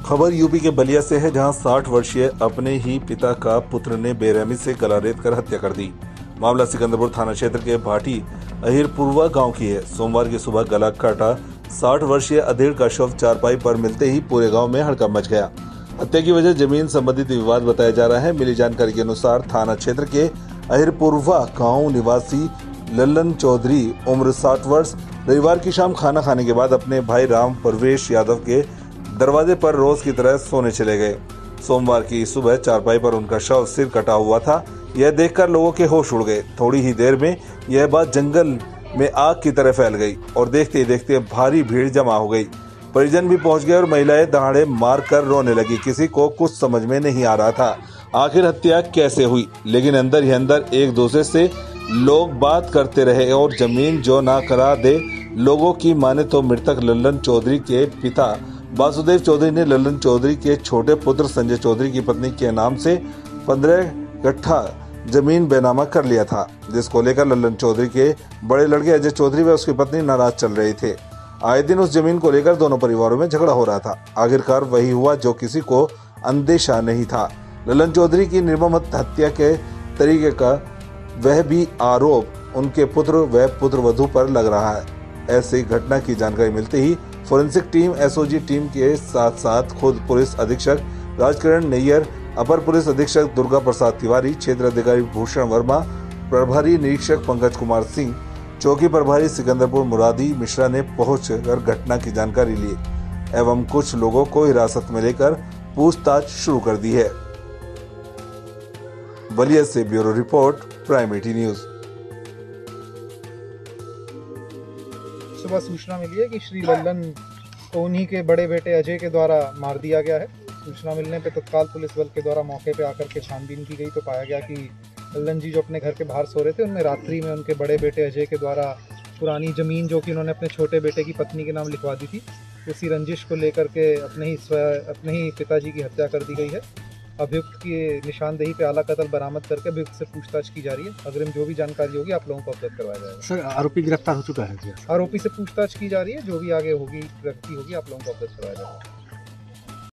खबर यूपी के बलिया से है, जहां 60 वर्षीय अपने ही पिता का पुत्र ने बेरहमी से गला रेत कर हत्या कर दी। मामला सिकंदरपुर थाना क्षेत्र के भाटी अहिरपुरवा गांव की है। सोमवार की सुबह गला काटा 60 वर्षीय अधेड़ का शव चारपाई पर मिलते ही पूरे गांव में हड़कंप मच गया। हत्या की वजह जमीन संबंधित विवाद बताया जा रहा है। मिली जानकारी के अनुसार थाना क्षेत्र के अहिरपुरवा गांव निवासी लल्लन चौधरी उम्र 60 वर्ष रविवार की शाम खाना खाने के बाद अपने भाई राम परवेश यादव के दरवाजे पर रोज की तरह सोने चले गए। सोमवार की सुबह चारपाई पर उनका शव सिर कटा हुआ था। यह देखकर लोगों के होश उड़ गए। थोड़ी ही देर में यह बात जंगल में आग की तरह फैल गई और देखते ही देखते भारी भीड़ जमा हो गई। परिजन भी पहुंच गए और महिलाएं दहाड़े मारकर रोने लगी। किसी को कुछ समझ में नहीं आ रहा था आखिर हत्या कैसे हुई, लेकिन अंदर ही अंदर एक दूसरे से लोग बात करते रहे और जमीन जो ना करा दे। लोगों की माने तो मृतक लल्लन चौधरी के पिता वासुदेव चौधरी ने लल्लन चौधरी के छोटे पुत्र संजय चौधरी की पत्नी के नाम से 15 कट्ठा जमीन बेनामा कर लिया था, जिसको लेकर लल्लन चौधरी के बड़े लड़के अजय चौधरी व उसकी पत्नी नाराज चल रहे थे। आए दिन उस जमीन को लेकर दोनों परिवारों में झगड़ा हो रहा था। आखिरकार वही हुआ जो किसी को अंदेशा नहीं था। लल्लन चौधरी की निर्मम हत्या के तरीके का वह भी आरोप उनके पुत्र व पुत्रवधू पर लग रहा है। ऐसी घटना की जानकारी मिलते ही फोरेंसिक टीम, एसओजी टीम के साथ साथ खुद पुलिस अधीक्षक राजकिरण नैयर, अपर पुलिस अधीक्षक दुर्गा प्रसाद तिवारी, क्षेत्र अधिकारी भूषण वर्मा, प्रभारी निरीक्षक पंकज कुमार सिंह, चौकी प्रभारी सिकंदरपुर मुरादी मिश्रा ने पहुंचकर घटना की जानकारी ली एवं कुछ लोगों को हिरासत में लेकर पूछताछ शुरू कर दी है। बलिया से ब्यूरो रिपोर्ट, प्राइम 18 न्यूज। सुबह सूचना मिली है कि श्री लल्लन को उन्हीं के बड़े बेटे अजय के द्वारा मार दिया गया है। सूचना मिलने पर तत्काल पुलिस बल के द्वारा मौके पर आकर के छानबीन की गई तो पाया गया कि लल्लन जी जो अपने घर के बाहर सो रहे थे, उनमें रात्रि में उनके बड़े बेटे अजय के द्वारा पुरानी ज़मीन जो कि उन्होंने अपने छोटे बेटे की पत्नी के नाम लिखवा दी थी, उसी रंजिश को लेकर के अपने ही पिताजी की हत्या कर दी गई है। अभियुक्त की निशानदेही पे आला कत्ल बरामद करके अभियुक्त से पूछताछ की जा रही है। अग्रिम जो भी जानकारी होगी आप लोगों को अवगत करवाया जाएगा। सर, आरोपी गिरफ्तार हो चुका है क्या? आरोपी से पूछताछ की जा रही है, जो भी आगे होगी प्रगति होगी आप लोगों को अवगत करवाया जाएगा।